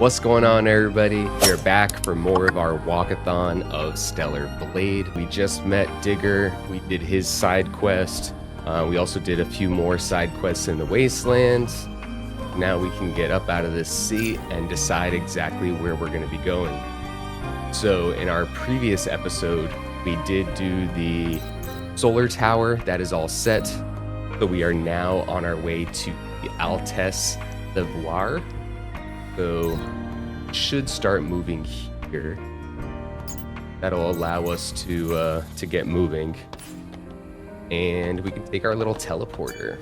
What's going on, everybody? We're back for more of our walkathon of Stellar Blade. We just met Digger. We did his side quest. We also did a few more side quests in the Wastelands. Now we can get up out of this seat and decide exactly where we're going to be going. So in our previous episode, we did do the solar tower. That is all set. So we are now on our way to the Altesse Devoir. So should start moving here. That'll allow us to get moving, and we can take our little teleporter.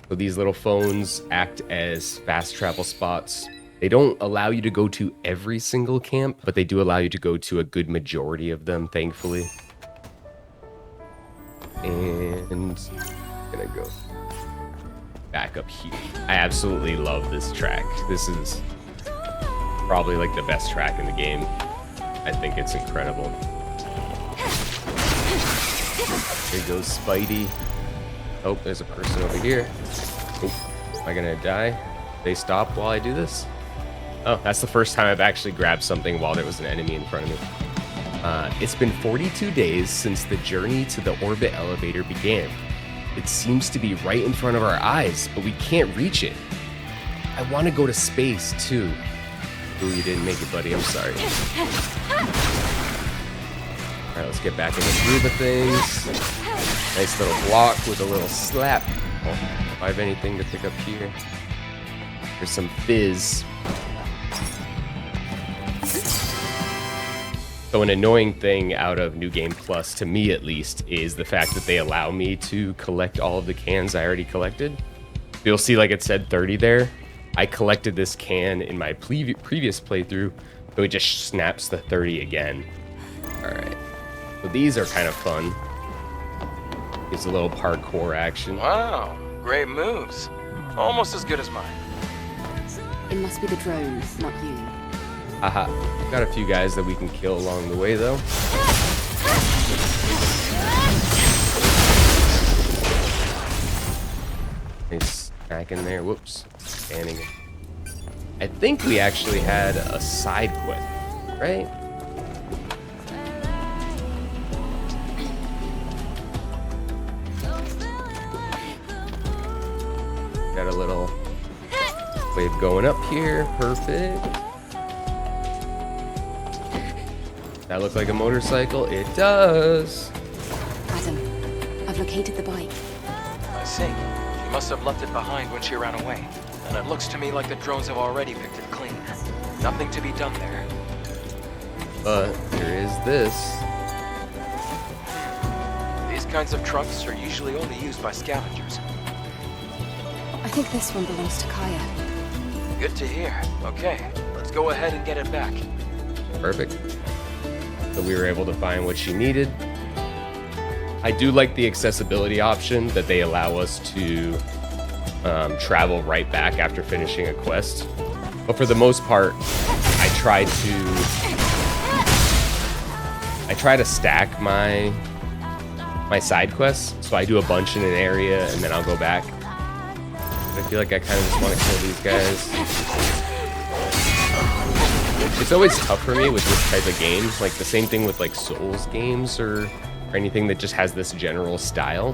So these little phones act as fast travel spots. They don't allow you to go to every single camp, but they do allow you to go to a good majority of them, thankfully. And I'm gonna go back up here. I absolutely love this track. This is probably like the best track in the game. I think it's incredible. Here goes Spidey. Oh, there's a person over here. Oh, am I gonna die? They stop while I do this? Oh, that's the first time I've actually grabbed something while there was an enemy in front of me. It's been 42 days since the journey to the orbit elevator began. It seems to be right in front of our eyes, but we can't reach it. I want to go to space, too. Ooh, you didn't make it, buddy. I'm sorry. Alright, let's get back in the groove of things. Nice little block with a little slap. Oh, if I have anything to pick up here. There's some fizz. So an annoying thing out of New Game Plus, to me at least, is the fact that they allow me to collect all of the cans I already collected. You'll see like it said 30 there. I collected this can in my previous playthrough, so it just snaps the 30 again. Alright, so these are kind of fun. It's a little parkour action. Wow, great moves. Almost as good as mine. It must be the drones, not you. Haha, got a few guys that we can kill along the way though. Nice smack in there, whoops, standing. I think we actually had a side quest, right? Got a little wave going up here, perfect. That look like a motorcycle? It does. Adam, I've located the bike. I see. She must have left it behind when she ran away. And it looks to me like the drones have already picked it clean. Nothing to be done there. But there is this. These kinds of trucks are usually only used by scavengers. I think this one belongs to Kaya. Good to hear. Okay, let's go ahead and get it back. Perfect. So we were able to find what she needed. I do like the accessibility option that they allow us to travel right back after finishing a quest. But for the most part, I try to stack my side quests. So I do a bunch in an area and then I'll go back. But I feel like I kind of just want to kill these guys. It's always tough for me with this type of game, like the same thing with like Souls games or anything that just has this general style.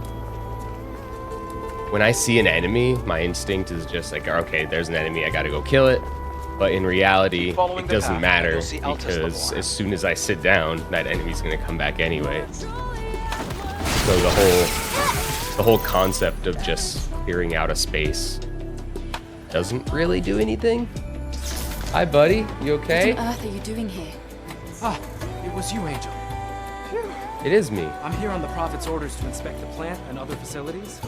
When I see an enemy, my instinct is just like, okay, there's an enemy, I gotta go kill it. But in reality, it doesn't matter because as soon as I sit down, that enemy's gonna come back anyway. So the whole concept of just clearing out a space doesn't really do anything. Hi, buddy. You okay? What on earth are you doing here? Ah, it was you, Angel. It is me. I'm here on the Prophet's orders to inspect the plant and other facilities.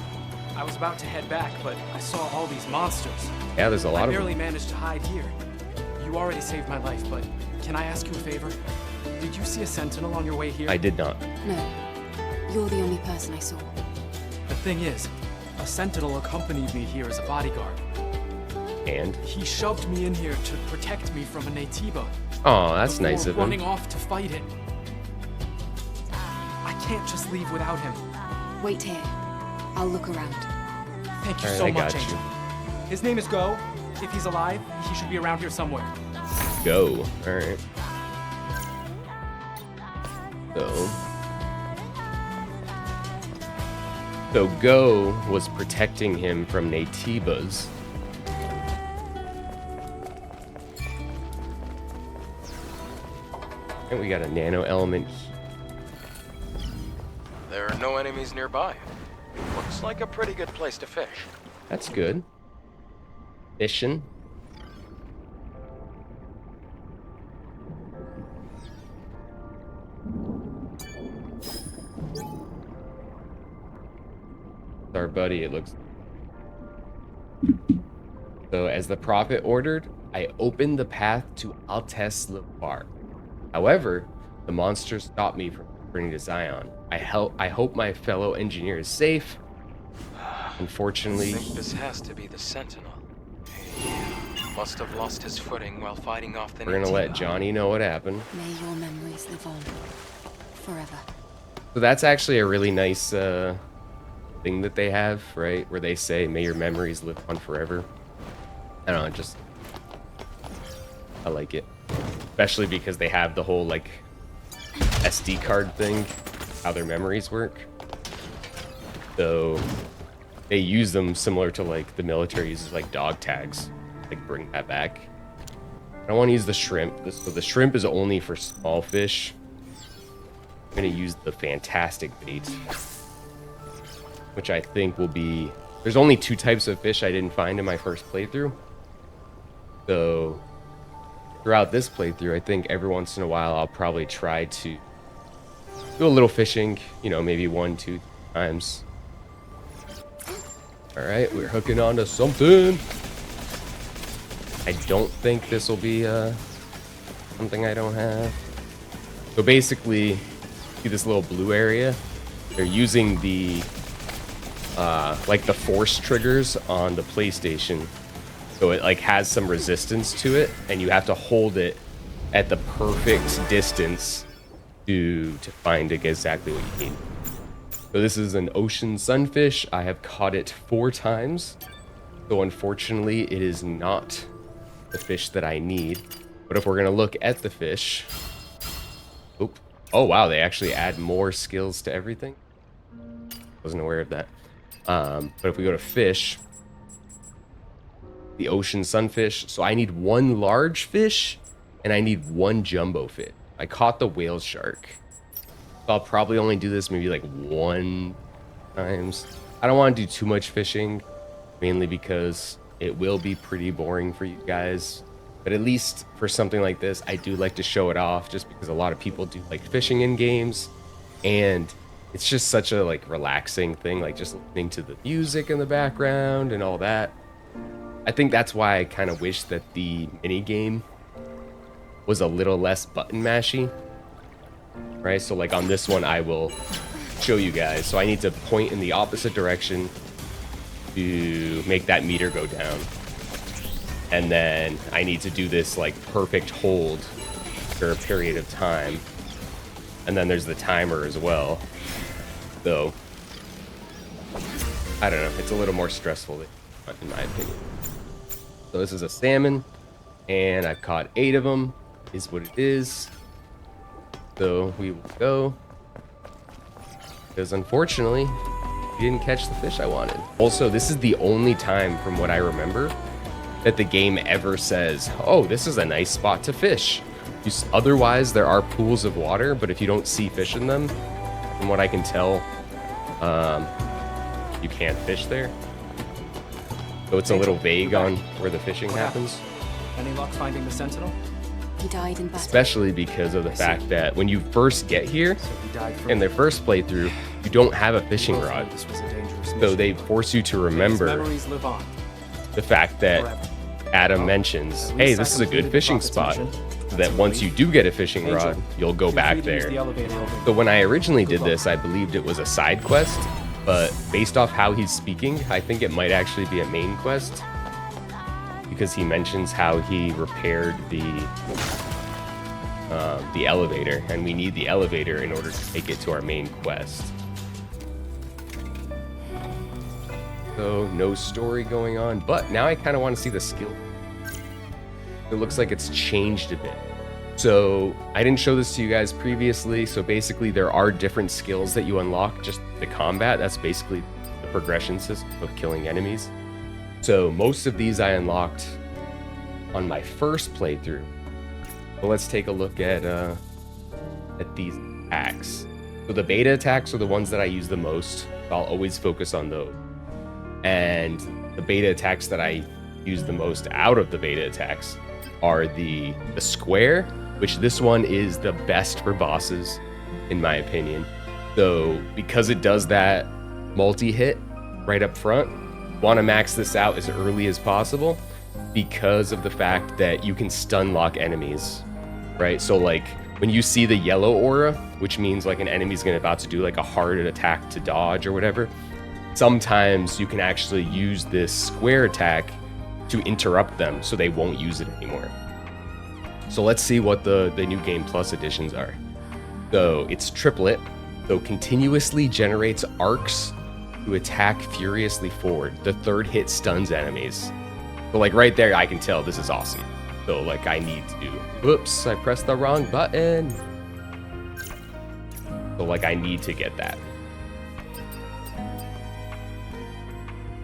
I was about to head back, but I saw all these monsters. Yeah, there's a lot I of barely them. managed to hide here. You already saved my life, but can I ask you a favor? Did you see a sentinel on your way here? I did not. No. You're the only person I saw. The thing is, a sentinel accompanied me here as a bodyguard. And? He shoved me in here to protect me from a Naytiba. Oh, that's nice of him. Running off to fight it. I can't just leave without him. Wait here. I'll look around. Thank you All right, so I much, got Angel. you. His name is Go, If he's alive, he should be around here somewhere. Go. All right. So Go was protecting him from Naytibas. And we got a nano element. There are no enemies nearby. Looks like a pretty good place to fish. That's good. Fishing. Our buddy, it looks. So as the prophet ordered, I opened the path to Altes Levar. However, the monster stopped me from returning to Zion. I hope my fellow engineer is safe. Unfortunately, I think this has to be the Sentinel. He must have lost his footing while fighting off the we're gonna let Naytiba. Johnny know what happened. May your memories live on. Forever. So that's actually a really nice thing that they have, right? Where they say, may your memories live on forever. I don't know, I like it. Especially because they have the whole, like, SD card thing, how their memories work. So they use them similar to, like, the military uses, like, dog tags. Like, bring that back. I don't want to use the shrimp. So the shrimp is only for small fish. I'm going to use the fantastic bait, which I think will be... There's only 2 types of fish I didn't find in my first playthrough. So throughout this playthrough, I think every once in a while I'll probably try to do a little fishing, you know, maybe 1, 2 times. All right, we're hooking onto something. I don't think this will be something I don't have. So basically, see this little blue area? They're using the like the force triggers on the PlayStation. So it like has some resistance to it, and you have to hold it at the perfect distance to find exactly what you need. So this is an ocean sunfish. I have caught it 4 times. So unfortunately, it is not the fish that I need. But if we're gonna look at the fish, oh wow, they actually add more skills to everything. Wasn't aware of that. But if we go to fish, the ocean sunfish. So I need 1 large fish and I need 1 jumbo fish. I caught the whale shark. So I'll probably only do this maybe like 1 times. I don't want to do too much fishing, mainly because it will be pretty boring for you guys. But at least for something like this, I do like to show it off, just because a lot of people do like fishing in games, and it's just such a like relaxing thing, like just listening to the music in the background and all that. I think that's why I kind of wish that the mini game was a little less button mashy, right? So like on this one, I will show you guys. So I need to point in the opposite direction to make that meter go down. And then I need to do this like perfect hold for a period of time. And then there's the timer as well. So I don't know, it's a little more stressful in my opinion. So this is a salmon, and I've caught 8 of them, is what it is. So we will go, because unfortunately, we didn't catch the fish I wanted. Also, this is the only time from what I remember that the game ever says, oh, this is a nice spot to fish. Otherwise, there are pools of water, but if you don't see fish in them, from what I can tell, you can't fish there. So it's a little vague on where the fishing happens. Any luck finding the Sentinel? He died in battle. Especially because of the fact that when you first get here, So he died from in their first playthrough, you don't have a fishing rod. This was a dangerous So mission. they force you to His remember memories live on the fact that forever. Adam mentions, At hey, least this I is a good completed fishing the spot. prophet's mission. So That's that a once you relief. do get a fishing Angel, rod, you'll go feel back free to use there. the elevator over So when I originally Good did luck. this, I believed it was a side quest, but based off how he's speaking, I think it might actually be a main quest, because he mentions how he repaired the elevator, and we need the elevator in order to take it to our main quest. So no story going on, but now I kind of want to see the skill It looks like it's changed a bit. So I didn't show this to you guys previously. So basically there are different skills that you unlock, just the combat. That's basically the progression system of killing enemies. So most of these I unlocked on my first playthrough. But let's take a look at these attacks. So the beta attacks are the ones that I use the most. I'll always focus on those. And the beta attacks that I use the most out of the beta attacks are the square, which this one is the best for bosses, in my opinion. So because it does that multi-hit right up front, want to max this out as early as possible because of the fact that you can stun lock enemies, right? So like when you see the yellow aura, which means like an enemy's about to do like a hard attack to dodge or whatever, sometimes you can actually use this square attack to interrupt them so they won't use it anymore. So let's see what the new Game Plus additions are. So it's triplet, so continuously generates arcs to attack furiously forward. The third hit stuns enemies. So like right there, I can tell this is awesome. So like I need to, whoops, I pressed the wrong button. So like I need to get that.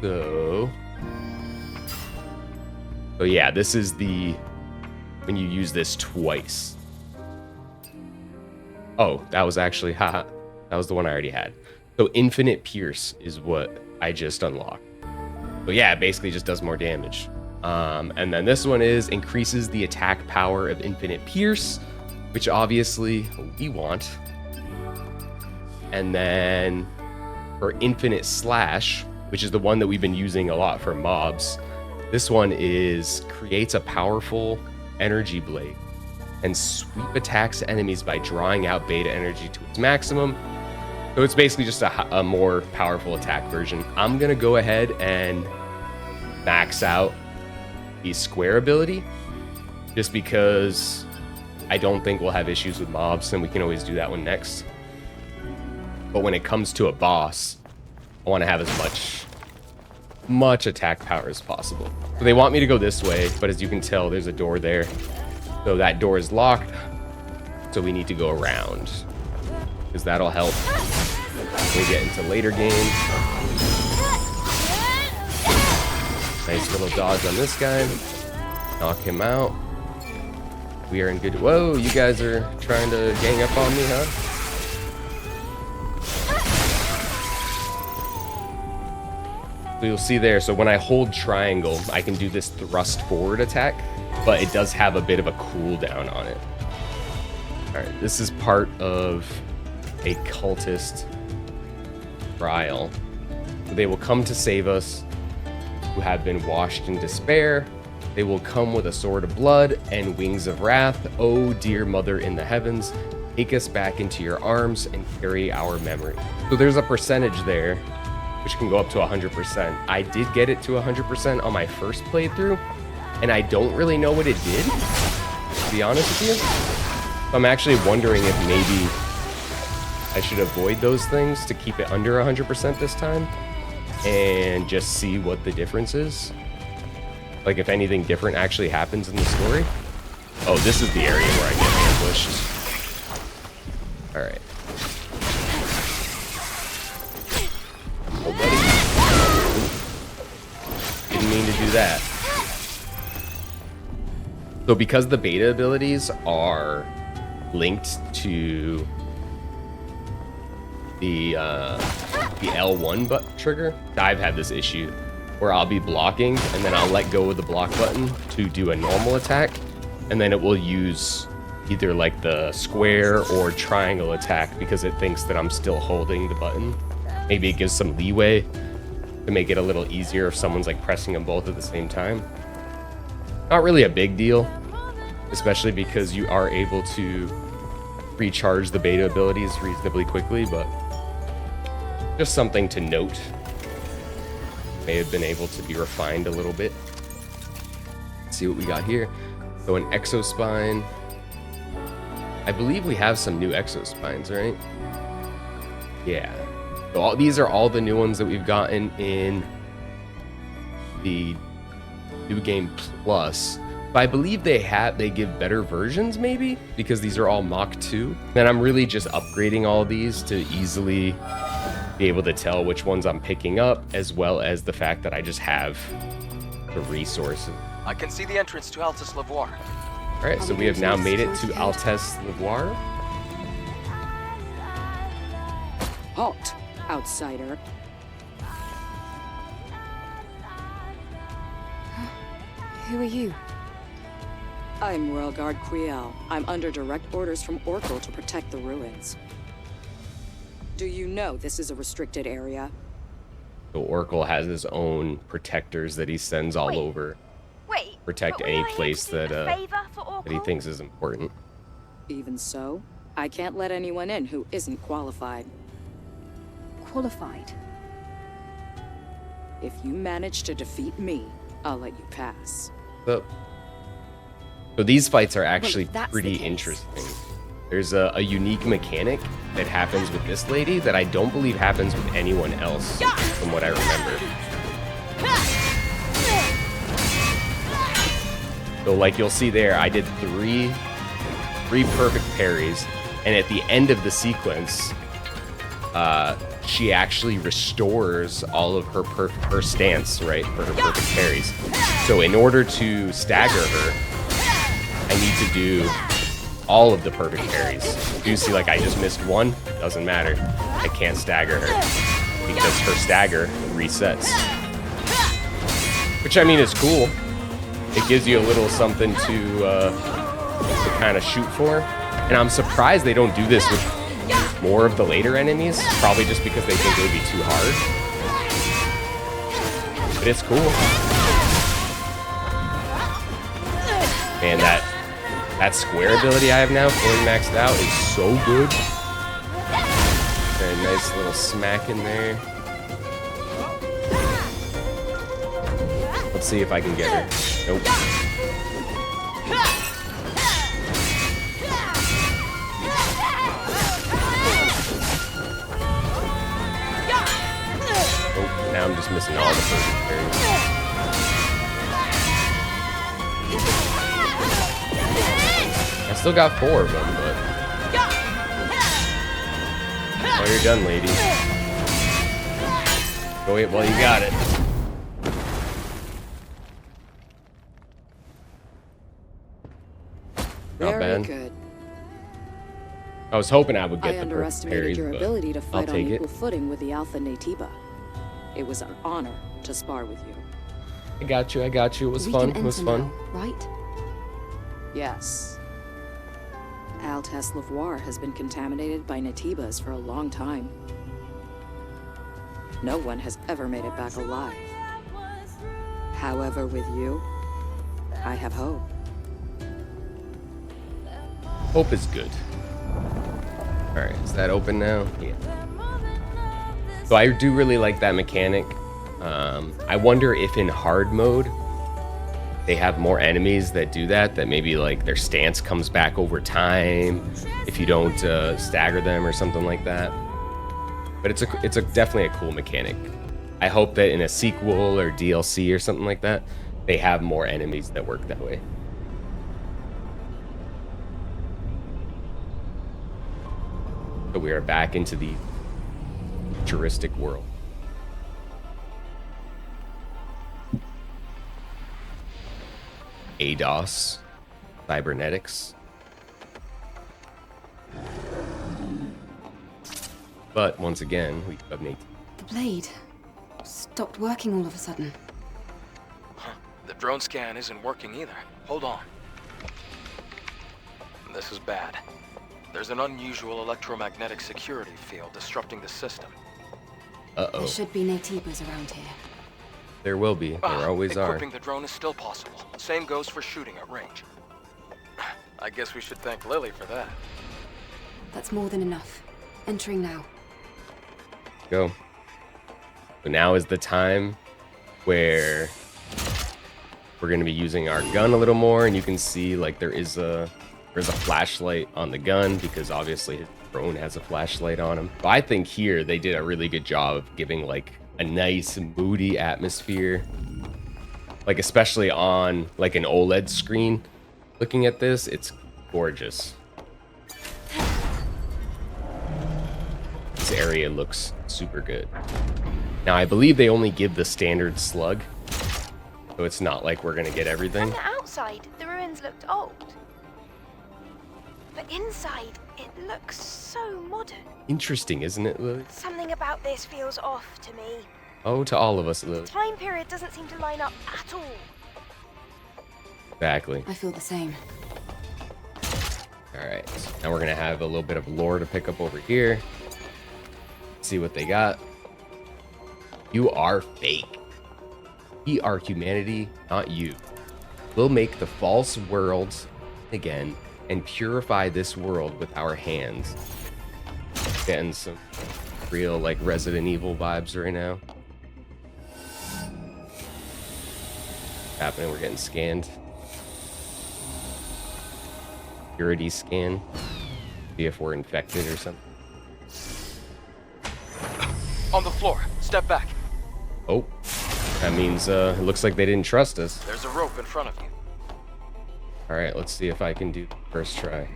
So yeah, this is when you use this twice. Oh, that was actually, haha, that was the one I already had. So infinite pierce is what I just unlocked. So yeah, it basically just does more damage. And then this one is increases the attack power of infinite pierce, which obviously we want. And then for infinite slash, which is the one that we've been using a lot for mobs, this one is creates a powerful energy blade and sweep attacks enemies by drawing out beta energy to its maximum. So it's basically just a more powerful attack version. I'm gonna go ahead and max out the square ability just because I don't think we'll have issues with mobs, and we can always do that one next. But when it comes to a boss, I want to have as much attack power as possible. So they want me to go this way, but as you can tell, there's a door there. So that door is locked, so we need to go around, because that'll help when we get into later games. Nice little dodge on this guy. Knock him out. We are in good... Whoa, you guys are trying to gang up on me, huh? So you'll see there, so when I hold triangle, I can do this thrust forward attack, but it does have a bit of a cooldown on it. Alright, this is part of a cultist trial. So they will come to save us, who have been washed in despair. They will come with a sword of blood and wings of wrath. Oh, dear mother in the heavens, take us back into your arms and carry our memory. So there's a percentage there, which can go up to 100%. I did get it to 100% on my first playthrough, and I don't really know what it did, to be honest with you. So I'm actually wondering if maybe I should avoid those things to keep it under 100% this time, and just see what the difference is. Like if anything different actually happens in the story. Oh, this is the area where I get ambushed. Alright. Oh, buddy. Didn't mean to do that. So because the beta abilities are linked to the L1 trigger, I've had this issue where I'll be blocking and then I'll let go of the block button to do a normal attack, and then it will use either like the square or triangle attack because it thinks that I'm still holding the button. Maybe it gives some leeway to make it a little easier if someone's like pressing them both at the same time. Not really a big deal, especially because you are able to recharge the beta abilities reasonably quickly, but just something to note. May have been able to be refined a little bit. Let's see what we got here. So an exospine. I believe we have some new exospines, right? Yeah. So these are all the new ones that we've gotten in the New Game Plus. I believe they give better versions, maybe, because these are all Mach 2. And I'm really just upgrading all these to easily be able to tell which ones I'm picking up, as well as the fact that I just have the resources. I can see the entrance to Altus Lavoir. All right, so we have now made it to Altus Lavoir. Halt, outsider. Who are you? I'm Royal Guard Quiel. I'm under direct orders from Oracle to protect the ruins. Do you know this is a restricted area? So Oracle has his own protectors that he sends all over. Protect but any were you place here to do that a favor for that he Oracle? thinks is important. Even so, I can't let anyone in who isn't qualified. Qualified? If you manage to defeat me, I'll let you pass. So these fights are actually Well, if that's pretty the case. interesting. There's a unique mechanic that happens with this lady that I don't believe happens with anyone else, from what I remember. So like you'll see there, I did three perfect parries, and at the end of the sequence, she actually restores all of her stance, right, for her perfect parries. So in order to stagger her, I need to do all of the perfect parries. You see, like I just missed one, doesn't matter. I can't stagger her because her stagger resets. Which I mean is cool. It gives you a little something to kind of shoot for. And I'm surprised they don't do this with more of the later enemies. Probably just because they think it would be too hard. But it's cool. Man, that square ability I have now fully maxed out is so good. Very nice little smack in there. Let's see if I can get her. Nope. Oh, now I'm just missing all the perfect parries. I still got 4 of them, but... Oh, you're done, lady. Go ahead while you got it. Not Very bad. good. I was hoping I would I get the perfect underestimated parries, your but ability to I'll fight on take it. equal footing with the Alpha Naytiba. It was an honor to spar with you. I got you. It was We fun. can It was enter fun. now, right? Yes. Altus Lavoir has been contaminated by Naytibas for a long time. No one has ever made it back alive. However, with you, I have hope. Hope is good. Alright, is that open now? Yeah. So I do really like that mechanic. I wonder if in hard mode they have more enemies that do that maybe like their stance comes back over time if you don't stagger them or something like that. But it's definitely a cool mechanic. I hope that in a sequel or DLC or something like that, they have more enemies that work that way. So we are back into the futuristic world. ADOS, cybernetics. But once again, we have Nate. The blade stopped working all of a sudden. The drone scan isn't working either. Hold on. This is bad. There's an unusual electromagnetic security field disrupting the system. Uh-oh. There should be Naytibas around here. There will be. There always are. Equipping the drone is still possible. Same goes for shooting at range. I guess we should thank Lily for that. That's more than enough. Entering now. Go. So now is the time where we're going to be using our gun a little more, and you can see like there's a flashlight on the gun because obviously his drone has a flashlight on him. But I think here they did a really good job of giving like a nice moody atmosphere. Like, especially on like an OLED screen. Looking at this, it's gorgeous. This area looks super good. Now, I believe they only give the standard slug, so it's not like we're gonna get everything. From the outside, the ruins looked old. But inside, it looks so modern. Interesting, isn't it, Lily? Something about this feels off to me. Oh, to all of us, Lily. Time period doesn't seem to line up at all. Exactly. I feel the same. All right, now we're gonna have a little bit of lore to pick up over here. See what they got. You are fake. We are humanity, not you. We'll make the false worlds again and purify this world with our hands. Getting some real like Resident Evil vibes right now. Happening, we're getting scanned. Purity scan. See if we're infected or something. On the floor. Step back. Oh, that means it looks like they didn't trust us. There's a rope in front of you. All right, let's see if I can do the first try.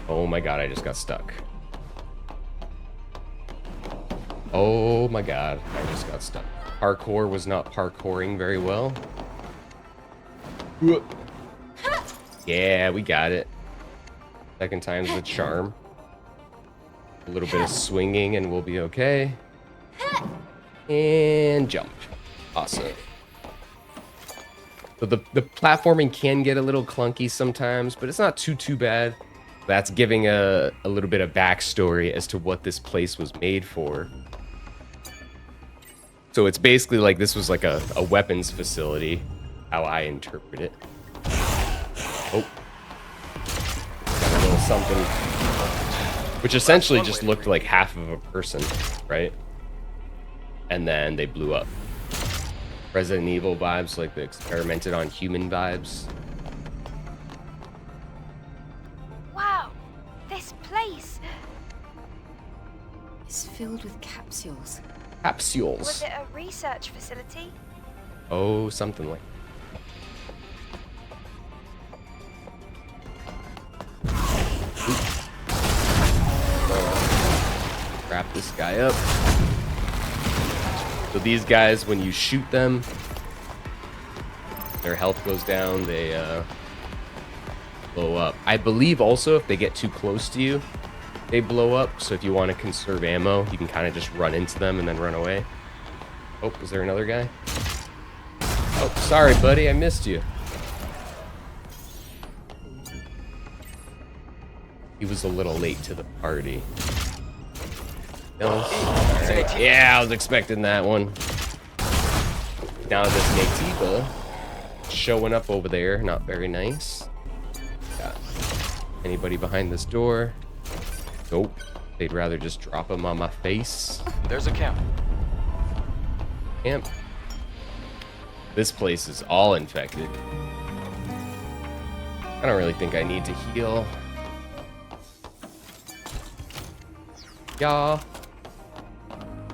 Oh my god, I just got stuck. Oh my god, I just got stuck. Parkour was not parkouring very well. Yeah, we got it. Second time's the charm. A little bit of swinging and we'll be okay. And jump. Awesome. So the platforming can get a little clunky sometimes, but it's not too bad. That's giving a little bit of backstory as to what this place was made for. So it's basically like this was like a weapons facility, how I interpret it. Oh. Got a little something. Which essentially just looked like half of a person, right? And then they blew up. Resident Evil vibes, like they experimented on human vibes. Wow, this place. It's filled with capsules. Capsules. Was it a research facility? Oh, something like. Wrap this guy up. So these guys, when you shoot them, their health goes down, they blow up. I believe also if they get too close to you, they blow up. So if you want to conserve ammo, you can kind of just run into them and then run away. Oh, is there another guy? Oh, sorry, buddy, I missed you. He was a little late to the party. Right. Yeah, I was expecting that one. Now this Naytiba showing up over there, not very nice. Got anybody behind this door? Nope. They'd rather just drop him on my face. There's a camp. Camp. This place is all infected. I don't really think I need to heal. Yeah.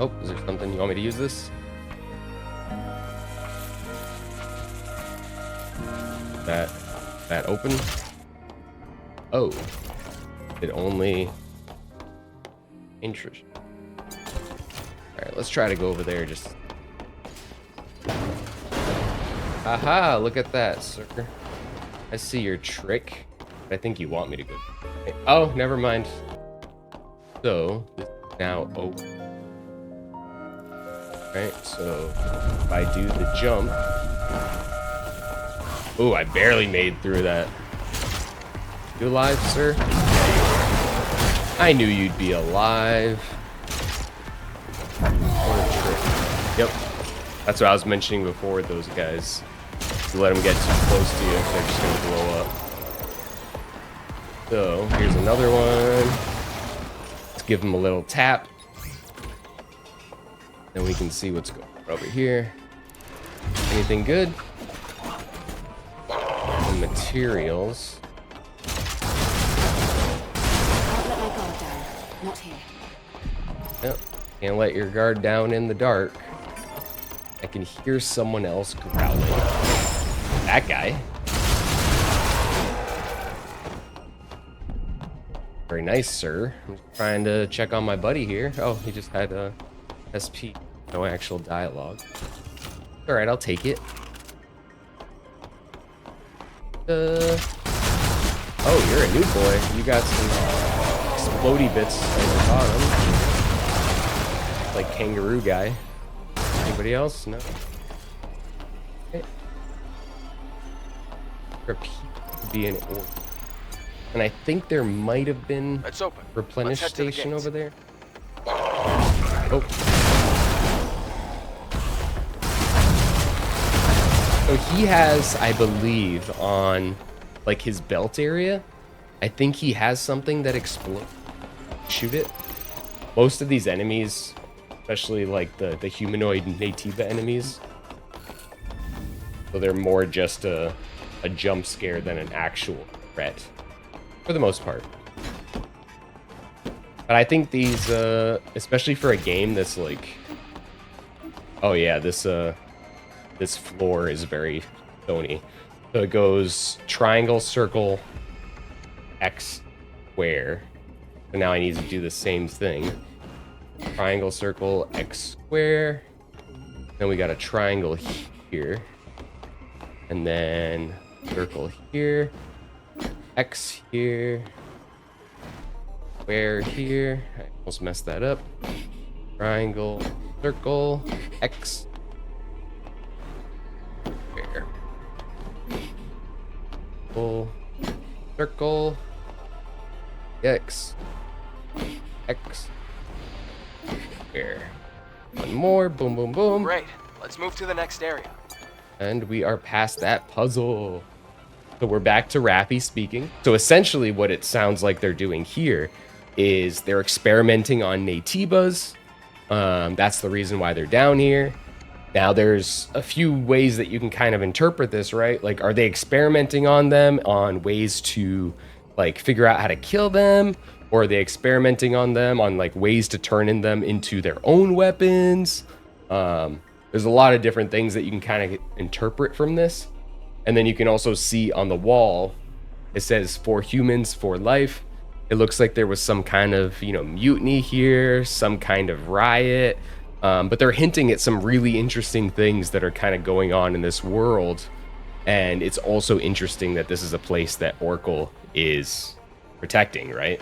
Oh, is there something you want me to use this? That open? Oh. It only interest. Alright, let's try to go over there just. Aha, look at that, sir. I see your trick. I think you want me to go. Oh, never mind. So, this is now open. Right, so if I do the jump. Ooh, I barely made through that. You alive, sir? I knew you'd be alive. What a trick. Yep. That's what I was mentioning before with those guys. You let them get too close to you, they're just gonna blow up. So, here's another one. Let's give them a little tap. Then we can see what's going on over here. Anything good? The materials. Can't let my guard down. Not here. Yep. Can't let your guard down in the dark. I can hear someone else growling. that guy. Very nice, sir. I'm just trying to check on my buddy here. Oh, he just had a SP. No actual dialogue. All right, I'll take it. Oh, you're a new boy. You got some explodey bits on the bottom. Like kangaroo guy. Anybody else? No. Okay. Repeat to be an orc. And I think there might have been It's open. replenish Let's head to the station gates. over there. Oh. So he has, I believe, on like his belt area, I think he has something that explodes. Shoot it. Most of these enemies, especially like the humanoid Naytiba enemies, so they're more just a jump scare than an actual threat, for the most part. But I think these, especially for a game that's like, oh yeah, this floor is very stony. So it goes triangle, circle, X, square. So now I need to do the same thing. Triangle, circle, X, square. Then we got a triangle here. And then circle here. X here. Square here. I almost messed that up. Triangle, circle, X, square. Circle, X, X, square. One more, boom, boom, boom. Great. Let's move to the next area. And we are past that puzzle. So we're back to Rappy speaking. So essentially what it sounds like they're doing here is they're experimenting on Naytibas. That's the reason why they're down here. Now there's a few ways that you can kind of interpret this, right? Like, are they experimenting on them on ways to like figure out how to kill them? Or are they experimenting on them on like ways to turn in them into their own weapons? There's a lot of different things that you can kind of interpret from this. And then you can also see on the wall, it says for humans, for life. It looks like there was some kind of, mutiny here, some kind of riot. But they're hinting at some really interesting things that are kind of going on in this world. And it's also interesting that this is a place that Oracle is protecting, right?